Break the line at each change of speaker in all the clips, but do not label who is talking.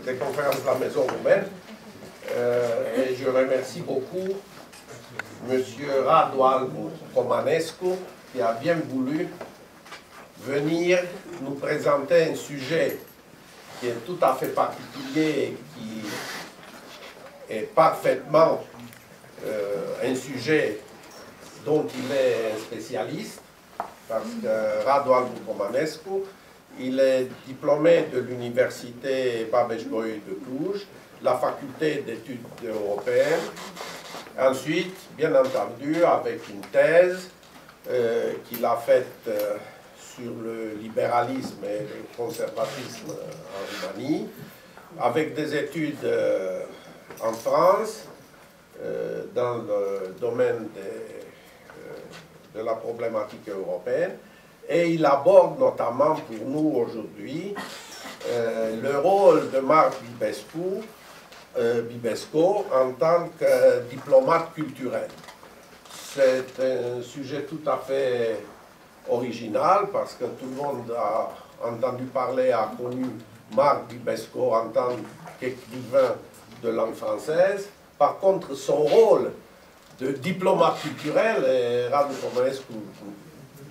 des conférences de la Maison roumaine et je remercie beaucoup M. Radu Albu Romanescu qui a bien voulu venir nous présenter un sujet qui est tout à fait particulier et qui est parfaitement un sujet dont il est un spécialiste, parce que Radu Albu Romanescu, il est diplômé de l'université Babeș-Bolyai de Cluj, la faculté d'études européennes. Ensuite, bien entendu, avec une thèse qu'il a faite sur le libéralisme et le conservatisme en Roumanie, avec des études en France, dans le domaine de la problématique européenne. Et il aborde notamment pour nous aujourd'hui le rôle de Marc Bibesco en tant que diplomate culturel. C'est un sujet tout à fait original parce que tout le monde a entendu parler, a connu Marc Bibesco en tant qu'écrivain de langue française. Par contre, son rôle de diplomate culturel, et Radu Romanescu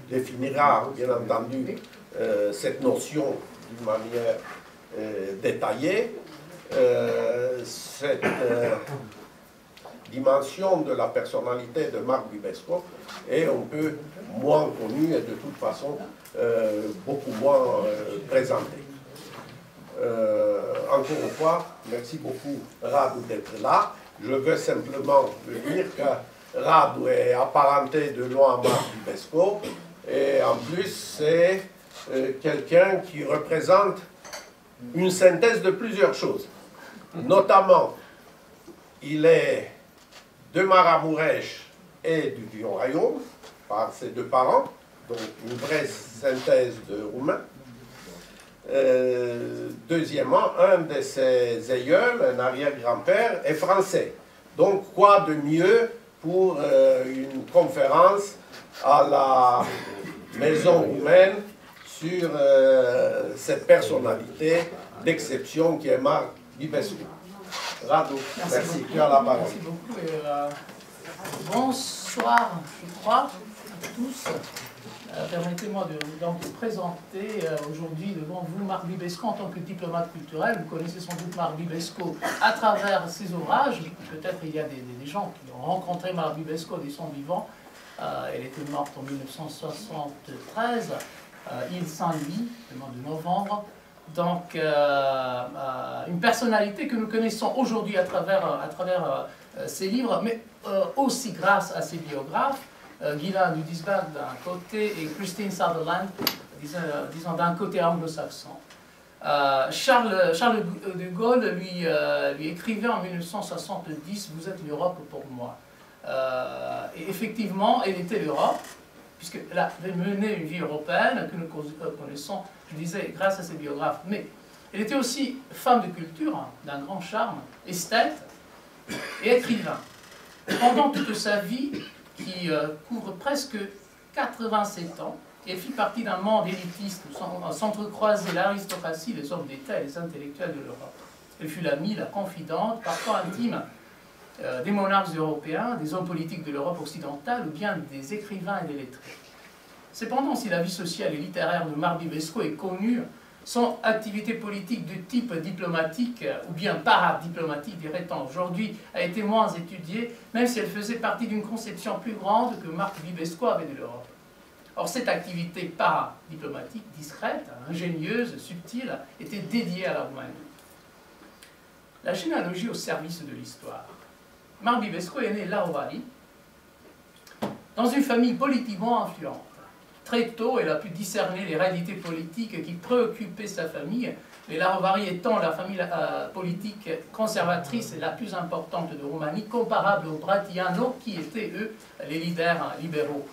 définira bien entendu cette notion d'une manière détaillée, cette dimension de la personnalité de Marc Bibesco est un peu moins connue et de toute façon beaucoup moins présentée. Encore une fois, merci beaucoup Radu d'être là. Je veux simplement dire que Radu est apparenté de loin à Marc Bibesco et en plus c'est quelqu'un qui représente une synthèse de plusieurs choses. Notamment, il est de Maramureș et du Vieux-Royaume par ses deux parents, donc une vraie synthèse de roumain. Deuxièmement, un de ses aïeuls, un arrière-grand-père, est français. Donc, quoi de mieux pour une conférence à la Maison roumaine sur cette personnalité d'exception qui est Marc Bibescu. Radu, merci. Tu as la parole.
Merci beaucoup. Et, bonsoir, je crois, à tous. Permettez-moi donc de présenter aujourd'hui devant vous Marc Bibesco en tant que diplomate culturel. Vous connaissez sans doute Marc Bibesco à travers ses ouvrages. Peut-être il y a des gens qui ont rencontré Marc Bibesco de son vivant. Elle était morte en 1973, île Saint-Louis, le mois de novembre. Donc, une personnalité que nous connaissons aujourd'hui à travers ses livres, mais aussi grâce à ses biographes. Gyula Ludwigsburg d'un côté et Christine Sutherland, disons d'un côté anglo-saxon. Charles de Gaulle lui écrivait en 1970 « Vous êtes l'Europe pour moi ». Et effectivement, elle était l'Europe, puisqu'elle avait mené une vie européenne que nous connaissons, je disais, grâce à ses biographes. Mais elle était aussi femme de culture, d'un grand charme, esthète et écrivain. Pendant toute sa vie, qui couvre presque 87 ans, elle fit partie d'un monde élitiste où s'entrecroisaient l'aristocratie, les hommes d'État et les intellectuels de l'Europe. Elle fut l'amie, la confidente, parfois intime, des monarques européens, des hommes politiques de l'Europe occidentale ou bien des écrivains et des lettrés. Cependant, si la vie sociale et littéraire de Marc Bibesco est connue, son activité politique de type diplomatique, ou bien paradiplomatique, dirait-on aujourd'hui, a été moins étudiée, même si elle faisait partie d'une conception plus grande que Marc Bibesco avait de l'Europe. Or, cette activité paradiplomatique, discrète, ingénieuse, subtile, était dédiée à la Roumanie. La généalogie au service de l'histoire. Marc Bibesco est né Lahovari, dans une famille politiquement influente. Très tôt, elle a pu discerner les réalités politiques qui préoccupaient sa famille, les Lahovari étant la famille politique conservatrice la plus importante de Roumanie, comparable aux Bratiano, qui étaient, eux, les leaders libéraux.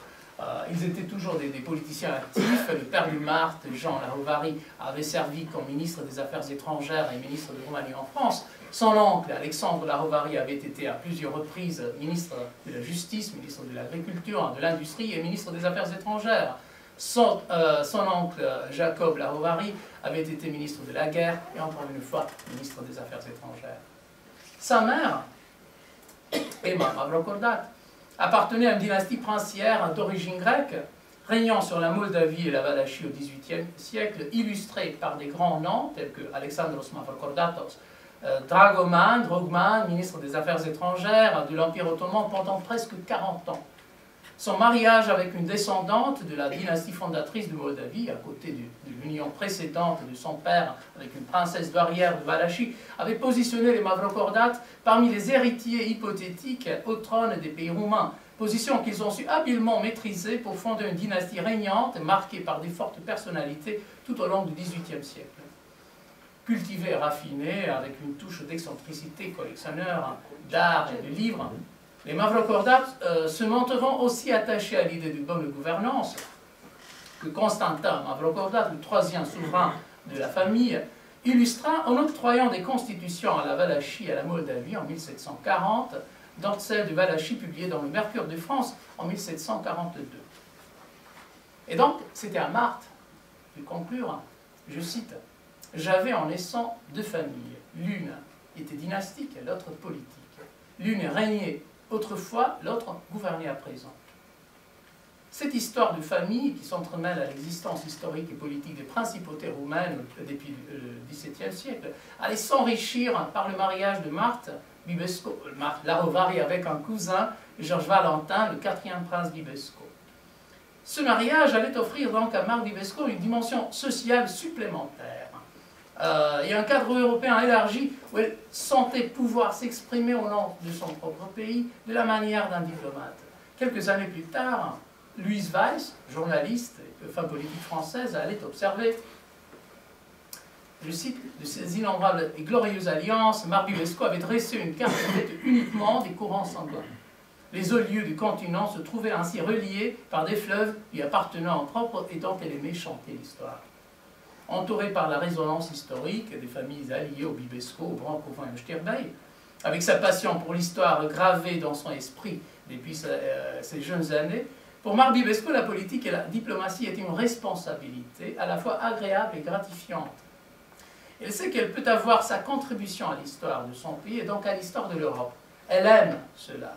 Ils étaient toujours des politiciens actifs. Le père de Marthe, Jean Lahovari, avait servi comme ministre des Affaires étrangères et ministre de Roumanie en France. Son oncle, Alexandre Lahovari, avait été à plusieurs reprises ministre de la Justice, ministre de l'Agriculture, de l'Industrie et ministre des Affaires étrangères. Son oncle, Jacob Lahovari, avait été ministre de la Guerre et encore une fois ministre des Affaires étrangères. Sa mère, Emma Mavrocordat, appartenait à une dynastie princière d'origine grecque, régnant sur la Moldavie et la Valachie au XVIIIe siècle, illustrée par des grands noms tels que Alexandros Mavrocordatos, Dragman, ministre des Affaires étrangères de l'Empire ottoman pendant presque 40 ans. Son mariage avec une descendante de la dynastie fondatrice de Moldavie, à côté de l'union précédente de son père avec une princesse douairière de Valachie, avait positionné les Mavrocordat parmi les héritiers hypothétiques au trône des pays roumains, position qu'ils ont su habilement maîtriser pour fonder une dynastie régnante marquée par des fortes personnalités tout au long du XVIIIe siècle. Cultivé et raffiné, avec une touche d'excentricité, collectionneur d'art et de livres, les Mavrocordat se montreront aussi attachés à l'idée de bonne gouvernance que Constantin Mavrocordat, le troisième souverain de la famille, illustra en octroyant des constitutions à la Valachie et à la Moldavie en 1740, dont celle de Valachie publiée dans le Mercure de France en 1742. Et donc, c'était à Marthe de conclure, je cite, « J'avais en naissant deux familles. L'une était dynastique, l'autre politique. L'une régnait autrefois, l'autre gouvernait à présent. » Cette histoire de famille qui s'entremêle à l'existence historique et politique des principautés roumaines depuis le XVIIe siècle allait s'enrichir par le mariage de Marthe Bibesco, Larovari avec un cousin, Georges Valentin, le quatrième prince Bibesco. Ce mariage allait offrir donc à Marthe Bibesco une dimension sociale supplémentaire et un cadre européen élargi où elle sentait pouvoir s'exprimer au nom de son propre pays de la manière d'un diplomate. Quelques années plus tard, Louise Weiss, journaliste et femme politique française, allait observer, je cite, de ces innombrables et glorieuses alliances, Marthe Bibesco avait dressé une carte faite uniquement des courants sanguins. Les hauts lieux du continent se trouvaient ainsi reliés par des fleuves lui appartenant en propre et dont elle aimait chanter l'histoire. Entourée par la résonance historique des familles alliées au Bibesco, au Brancovin et au Stirbeil, avec sa passion pour l'histoire gravée dans son esprit depuis ses jeunes années, pour Marthe Bibesco, la politique et la diplomatie étaient une responsabilité à la fois agréable et gratifiante. Elle sait qu'elle peut avoir sa contribution à l'histoire de son pays et donc à l'histoire de l'Europe. Elle aime cela.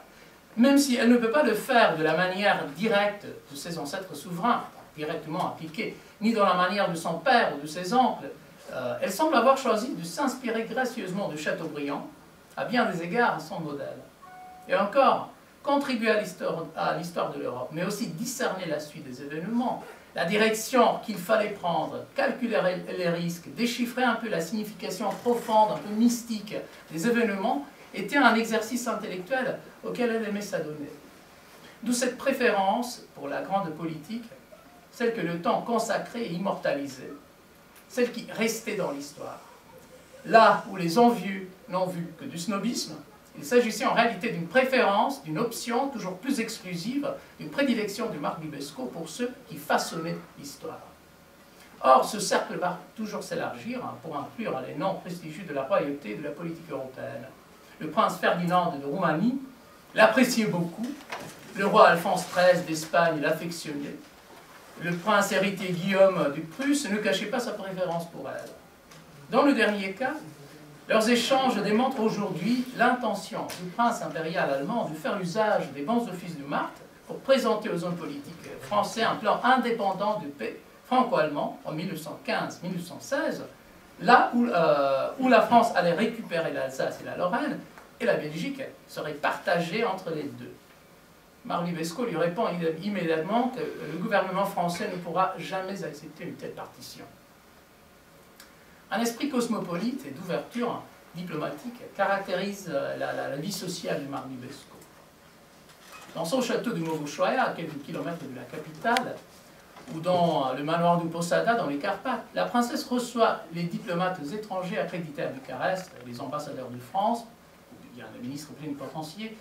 Même si elle ne peut pas le faire de la manière directe de ses ancêtres souverains, directement appliquée, ni dans la manière de son père ou de ses oncles, elle semble avoir choisi de s'inspirer gracieusement de Chateaubriand, à bien des égards son modèle. Et encore, contribuer à l'histoire de l'Europe, mais aussi discerner la suite des événements, la direction qu'il fallait prendre, calculer les risques, déchiffrer un peu la signification profonde, un peu mystique des événements, était un exercice intellectuel auquel elle aimait s'adonner. D'où cette préférence pour la grande politique, celle que le temps consacrait et immortalisait, celle qui restait dans l'histoire. Là où les envieux n'ont vu que du snobisme, il s'agissait en réalité d'une préférence, d'une option toujours plus exclusive, d'une prédilection de Marthe Bibesco pour ceux qui façonnaient l'histoire. Or, ce cercle va toujours s'élargir pour inclure les noms prestigieux de la royauté et de la politique européenne. Le prince Ferdinand de Roumanie l'appréciait beaucoup, le roi Alphonse XIII d'Espagne l'affectionnait, le prince héritier Guillaume de Prusse ne cachait pas sa préférence pour elle. Dans le dernier cas, leurs échanges démontrent aujourd'hui l'intention du prince impérial allemand de faire usage des bons offices de Marthe pour présenter aux hommes politiques français un plan indépendant de paix franco-allemand en 1915-1916, là où la France allait récupérer l'Alsace et la Lorraine, et la Belgique serait partagée entre les deux. Marthe Bibesco lui répond immédiatement que le gouvernement français ne pourra jamais accepter une telle partition. Un esprit cosmopolite et d'ouverture diplomatique caractérise la vie sociale de Marthe Bibesco. Dans son château de Mogoșoaia, à quelques kilomètres de la capitale, ou dans le manoir de Posada, dans les Carpates, la princesse reçoit les diplomates étrangers accrédités à Bucarest, les ambassadeurs de France, il y a un ministre plénipotentiaire,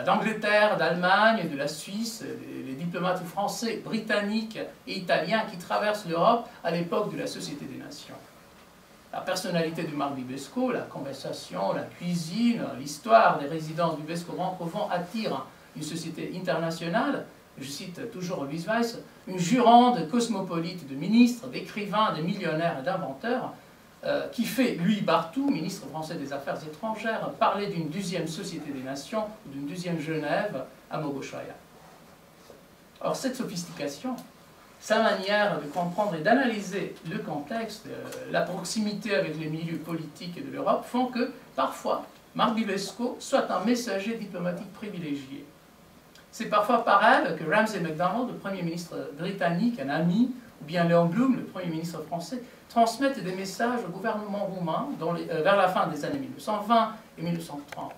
d'Angleterre, d'Allemagne, de la Suisse, les diplomates français, britanniques et italiens qui traversent l'Europe à l'époque de la Société des Nations. La personnalité de Marthe Bibesco, la conversation, la cuisine, l'histoire des résidences Bibesco-Brancovin attirent une société internationale, je cite toujours Louise Weiss, une jurande cosmopolite de ministres, d'écrivains, de millionnaires et d'inventeurs, qui fait, lui, Barthou, ministre français des Affaires étrangères, parler d'une deuxième Société des Nations ou d'une deuxième Genève à Mogoshaya. Or, cette sophistication, sa manière de comprendre et d'analyser le contexte, la proximité avec les milieux politiques de l'Europe, font que, parfois, Marc Bibesco soit un messager diplomatique privilégié. C'est parfois par elle que Ramsay MacDonald, le Premier ministre britannique, un ami, ou bien Léon Blum, le Premier ministre français, transmettent des messages au gouvernement roumain vers la fin des années 1920 et 1930.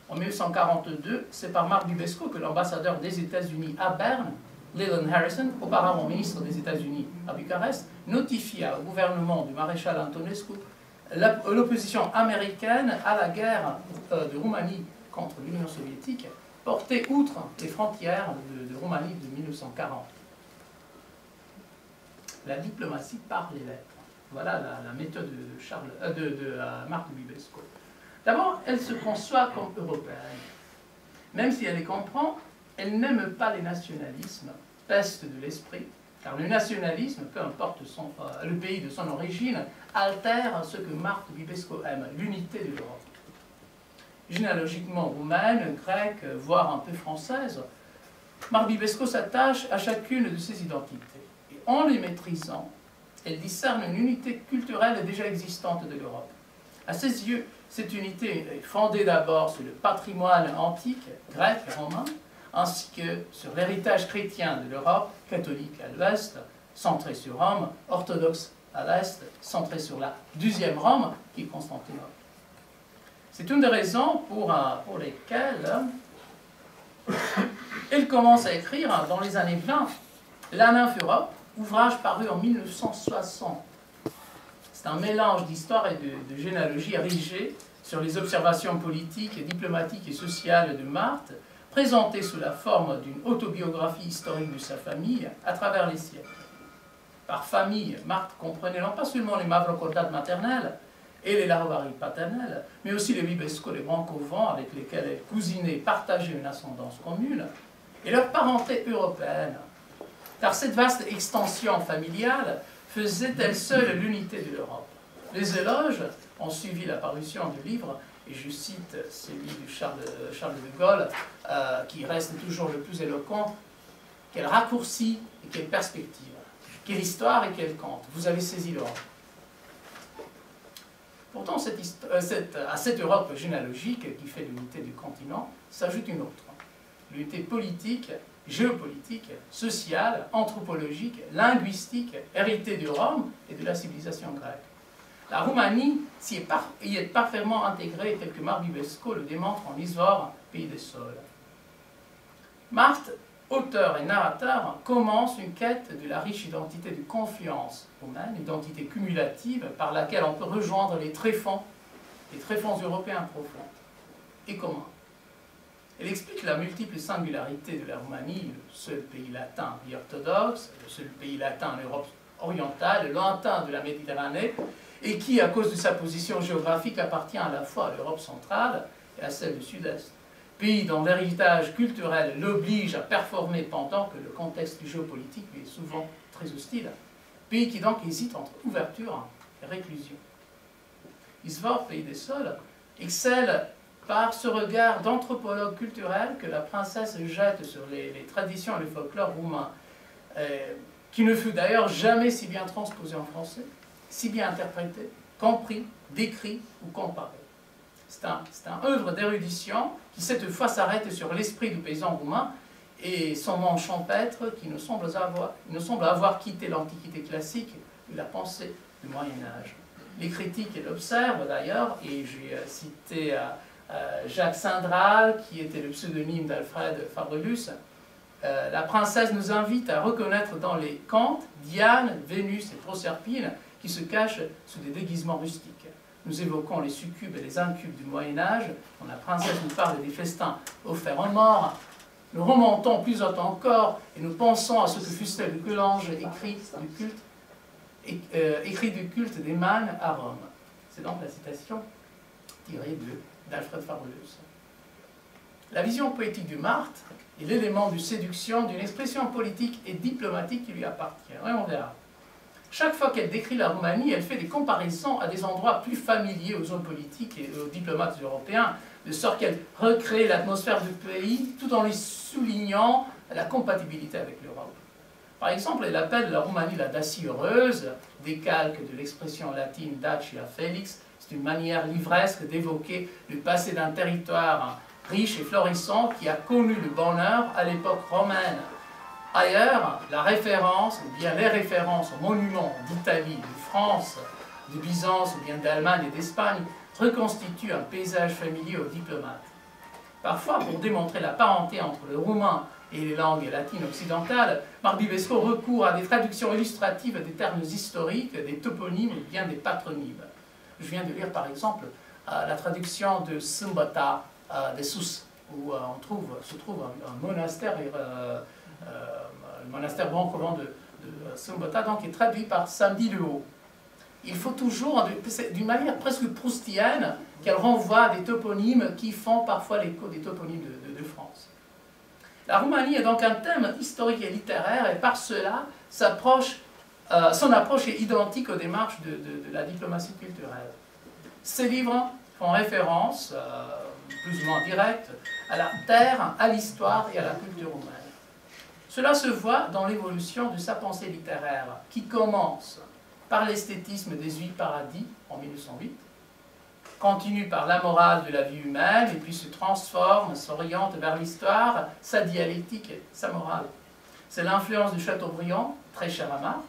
En 1942, c'est par Marc Bibesco que l'ambassadeur des États-Unis à Berne, Leland Harrison, auparavant ministre des États-Unis à Bucarest, notifia au gouvernement du maréchal Antonescu l'opposition américaine à la guerre de Roumanie contre l'Union soviétique, portée outre les frontières de Roumanie de 1940. La diplomatie par les lettres. Voilà la méthode de Marc Bibesco. D'abord, elle se conçoit comme européenne. Même si elle les comprend, elle n'aime pas les nationalismes, peste de l'esprit, car le nationalisme, peu importe le pays de son origine, altère ce que Marc Bibesco aime, l'unité de l'Europe. Généalogiquement roumaine, grecque, voire un peu française, Marc Bibesco s'attache à chacune de ces identités. Et en les maîtrisant, elle discerne une unité culturelle déjà existante de l'Europe. À ses yeux, cette unité est fondée d'abord sur le patrimoine antique, grec et romain, ainsi que sur l'héritage chrétien de l'Europe, catholique à l'ouest, centré sur Rome, orthodoxe à l'est, centré sur la deuxième Rome, qui est Constantinople. C'est une des raisons pour lesquelles elle commence à écrire dans les années 20 La Nymphe Europe, ouvrage paru en 1960. C'est un mélange d'histoire et de généalogie érigé sur les observations politiques, diplomatiques et sociales de Marthe, présentées sous la forme d'une autobiographie historique de sa famille à travers les siècles. Par famille, Marthe comprenait non pas seulement les Mavrocordat maternelles et les Larovari paternelles, mais aussi les Bibesco, les Brancovans, avec lesquels elle cousinait, partageait une ascendance commune, et leur parenté européenne. Car cette vaste extension familiale faisait elle seule l'unité de l'Europe. Les éloges ont suivi la parution du livre, et je cite celui de Charles de Gaulle, qui reste toujours le plus éloquent: quel raccourci et quelle perspective, quelle histoire et quel conte. Vous avez saisi l'Europe. Pourtant, à cette Europe généalogique qui fait l'unité du continent, s'ajoute une autre. L'unité politique, géopolitique, sociale, anthropologique, linguistique, héritée de Rome et de la civilisation grecque. La Roumanie y est parfaitement intégrée, tel que Marc Bibesco le démontre en Izvor, Pays des Sols. Marthe, auteur et narrateur, commence une quête de la riche identité de confiance roumaine, identité cumulative par laquelle on peut rejoindre les tréfonds européens profonds. Et comment? Elle explique la multiple singularité de la Roumanie, le seul pays latin et orthodoxe, le seul pays latin en Europe orientale, lointain de la Méditerranée, et qui, à cause de sa position géographique, appartient à la fois à l'Europe centrale et à celle du Sud-Est. Pays dont l'héritage culturel l'oblige à performer pendant que le contexte géopolitique lui est souvent très hostile. Pays qui donc hésite entre ouverture et réclusion. Izvor, Pays des Sols, excelle par ce regard d'anthropologue culturel que la princesse jette sur les traditions et le folklore roumain, qui ne fut d'ailleurs jamais si bien transposé en français, si bien interprété, compris, décrit ou comparé. C'est un œuvre d'érudition qui cette fois s'arrête sur l'esprit du paysan roumain et son nom champêtre qui nous semble avoir quitté l'Antiquité classique de la pensée du Moyen-Âge. Les critiques l'observent d'ailleurs, et j'ai cité Jacques Sindral, qui était le pseudonyme d'Alfred Fabrelus. La princesse nous invite à reconnaître dans les contes Diane, Vénus et Proserpine qui se cachent sous des déguisements rustiques. Nous évoquons les succubes et les incubes du Moyen-Âge, quand la princesse nous parle des festins offerts aux morts. Nous remontons plus haut encore et nous pensons à ce que Fustel de Coulanges écrit du culte des mânes à Rome. C'est donc la citation tirée d'Alfred Fabrelus. La vision poétique de Marthe est l'élément de séduction d'une expression politique et diplomatique qui lui appartient. Ouais, on verra. Chaque fois qu'elle décrit la Roumanie, elle fait des comparaisons à des endroits plus familiers aux hommes politiques et aux diplomates européens, de sorte qu'elle recrée l'atmosphère du pays tout en lui soulignant la compatibilité avec l'Europe. Par exemple, elle appelle la Roumanie la Dacie heureuse, décalque de l'expression latine Dacia Felix. C'est une manière livresque d'évoquer le passé d'un territoire riche et florissant qui a connu le bonheur à l'époque romaine. Ailleurs, la référence, ou bien les références aux monuments d'Italie, de France, de Byzance, ou bien d'Allemagne et d'Espagne, reconstituent un paysage familier aux diplomates. Parfois, pour démontrer la parenté entre le roumain et les langues latines occidentales, Marc Bibesco recourt à des traductions illustratives des termes historiques, des toponymes ou bien des patronymes. Je viens de lire par exemple la traduction de Sâmbăta de Sus, où se trouve un monastère, le monastère Brancovan de Sâmbăta, donc qui est traduit par Samedi le Haut. Il faut toujours, d'une manière presque proustienne, qu'elle renvoie à des toponymes qui font parfois l'écho des toponymes de France. La Roumanie est donc un thème historique et littéraire, et par cela, son approche est identique aux démarches de la diplomatie culturelle. Ces livres font référence, plus ou moins directe, à la terre, à l'histoire et à la culture roumaine. Cela se voit dans l'évolution de sa pensée littéraire, qui commence par l'esthétisme des Huit Paradis en 1908, continue par la morale de la vie humaine, et puis se transforme, s'oriente vers l'histoire, sa dialectique, sa morale. C'est l'influence de Chateaubriand, très cher à Marthe,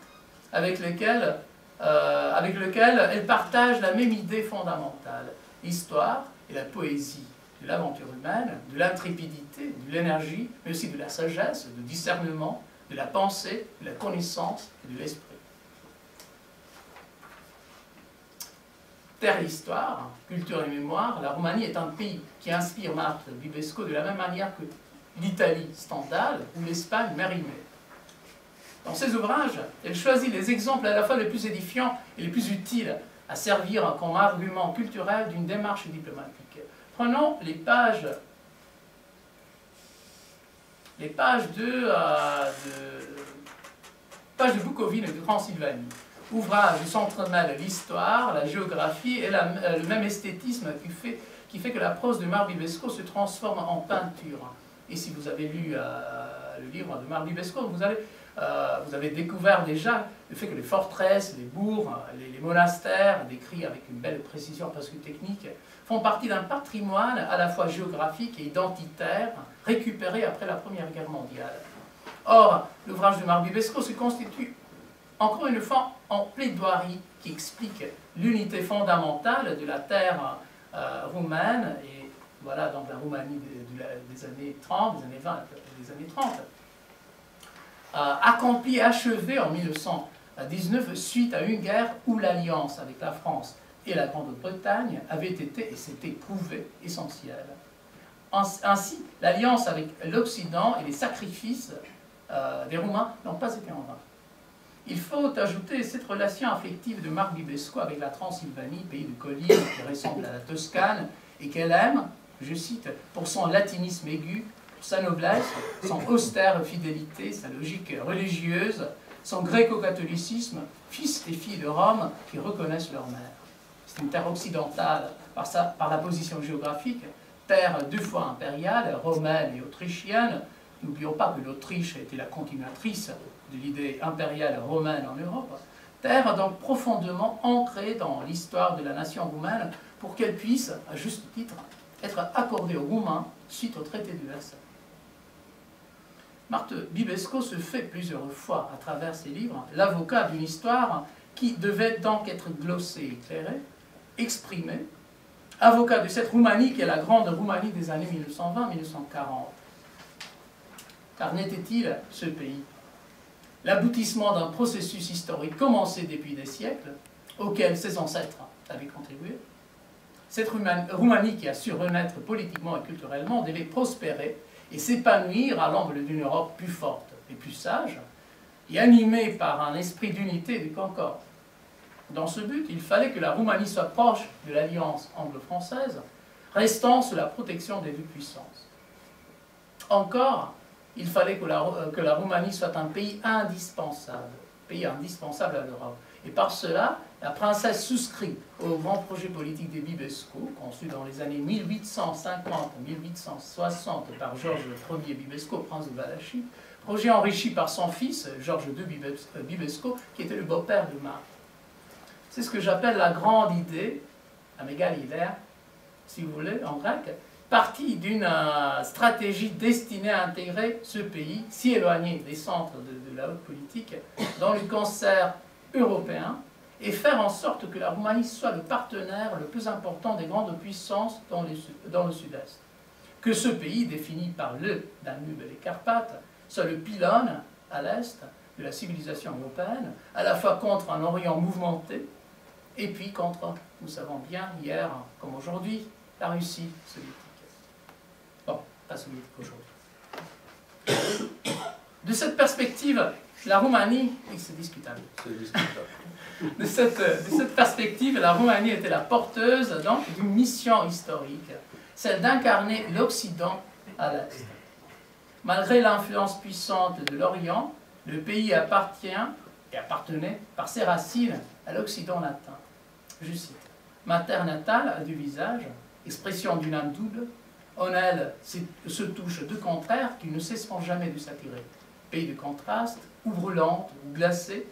avec lequel elle partage la même idée fondamentale, l'histoire et la poésie de l'aventure humaine, de l'intrépidité, de l'énergie, mais aussi de la sagesse, du discernement, de la pensée, de la connaissance et de l'esprit. Terre et histoire, culture et mémoire, la Roumanie est un pays qui inspire Marthe Bibesco de la même manière que l'Italie, Stendhal, ou l'Espagne, Mérimée. Dans ses ouvrages, elle choisit les exemples à la fois les plus édifiants et les plus utiles à servir comme argument culturel d'une démarche diplomatique. Prenons les pages de Bukovine et de Transylvanie. Ouvrage où s'entremêlent l'histoire, la géographie et le même esthétisme qui fait que la prose de Marc Bibesco se transforme en peinture. Et si vous avez lu le livre de Marc Bibesco, vous avez découvert déjà le fait que les forteresses, les bourgs, les monastères, décrits avec une belle précision presque technique, font partie d'un patrimoine à la fois géographique et identitaire, récupéré après la Première Guerre mondiale. Or, l'ouvrage de Marc Bibesco se constitue encore une fois en plaidoirie qui explique l'unité fondamentale de la terre roumaine, et voilà donc la Roumanie des années 30, des années 20, des années 30, accomplie et achevée en 1919 suite à une guerre où l'alliance avec la France et la Grande-Bretagne avait été, et s'était prouvé, essentielle. Ainsi, l'alliance avec l'Occident et les sacrifices des Roumains n'ont pas été en vain. Il faut ajouter cette relation affective de Marc Bibesco avec la Transylvanie, pays de collines qui ressemble à la Toscane, et qu'elle aime, je cite, pour son latinisme aigu, pour sa noblesse, son austère fidélité, sa logique religieuse, son gréco-catholicisme, fils et filles de Rome qui reconnaissent leur mère. C'est une terre occidentale par la position géographique, terre deux fois impériale, romaine et autrichienne. N'oublions pas que l'Autriche était la continuatrice de l'idée impériale romaine en Europe. Terre donc profondément ancrée dans l'histoire de la nation roumaine pour qu'elle puisse, à juste titre, être accordée aux Roumains suite au traité de Versailles. Marthe Bibesco se fait plusieurs fois, à travers ses livres, l'avocat d'une histoire qui devait donc être glossée, éclairée, exprimée, avocat de cette Roumanie qui est la grande Roumanie des années 1920-1940. Car n'était-il ce pays l'aboutissement d'un processus historique commencé depuis des siècles, auquel ses ancêtres avaient contribué? Cette Roumanie qui a su renaître politiquement et culturellement devait prospérer et s'épanouir à l'ombre d'une Europe plus forte et plus sage, et animée par un esprit d'unité et de concorde. Dans ce but, il fallait que la Roumanie soit proche de l'alliance anglo-française, restant sous la protection des deux puissances. Encore, il fallait que la Roumanie soit un pays indispensable à l'Europe. Et par cela, la princesse souscrit au grand projet politique des Bibesco, conçu dans les années 1850-1860 par Georges Ier Bibesco, prince de Valachie, projet enrichi par son fils, Georges II Bibesco, qui était le beau-père de Marie. C'est ce que j'appelle la grande idée, la mégalidée, si vous voulez, en grec, partie d'une stratégie destinée à intégrer ce pays, si éloigné des centres de la haute politique, dans le concert européen, et faire en sorte que la Roumanie soit le partenaire le plus important des grandes puissances dans le sud-est. Que ce pays, défini par le Danube et les Carpates, soit le pylône, à l'est, de la civilisation européenne, à la fois contre un Orient mouvementé, et puis contre, nous savons bien, hier comme aujourd'hui, la Russie soviétique. Bon, pas soviétique aujourd'hui. De cette perspective, la Roumanie, et c'est discutable. De cette perspective, la Roumanie était la porteuse donc d'une mission historique, celle d'incarner l'Occident à l'Est. Malgré l'influence puissante de l'Orient, le pays appartenait par ses racines à l'Occident latin. Je cite, « Ma terre natale a du visage, expression d'une âme double, en elle se touchent deux contraires qui ne cesseront jamais de s'attirer. Pays de contraste, ou brûlante, ou glacée,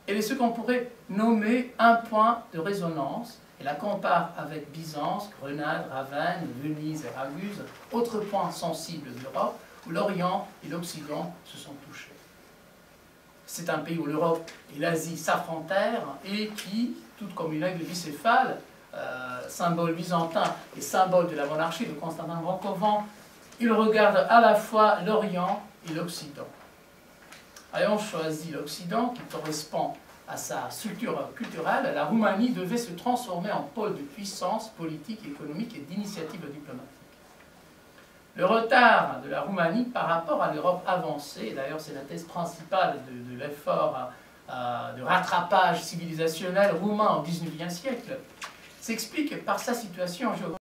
elle est ce qu'on pourrait nommer un point de résonance, et la compare avec Byzance, Grenade, Ravenne, Venise et Raguse, autres points sensibles de l'Europe, où l'Orient et l'Occident se sont touchés. C'est un pays où l'Europe et l'Asie s'affrontèrent et qui, tout comme une aigle bicéphale, symbole byzantin et symbole de la monarchie de Constantin Brandkovan, il regarde à la fois l'Orient et l'Occident. Ayant choisi l'Occident, qui correspond à sa structure culturelle, la Roumanie devait se transformer en pôle de puissance politique, économique et d'initiative diplomatique. Le retard de la Roumanie par rapport à l'Europe avancée, d'ailleurs c'est la thèse principale de l'effort de rattrapage civilisationnel roumain au XIXe siècle, s'explique par sa situation géographique.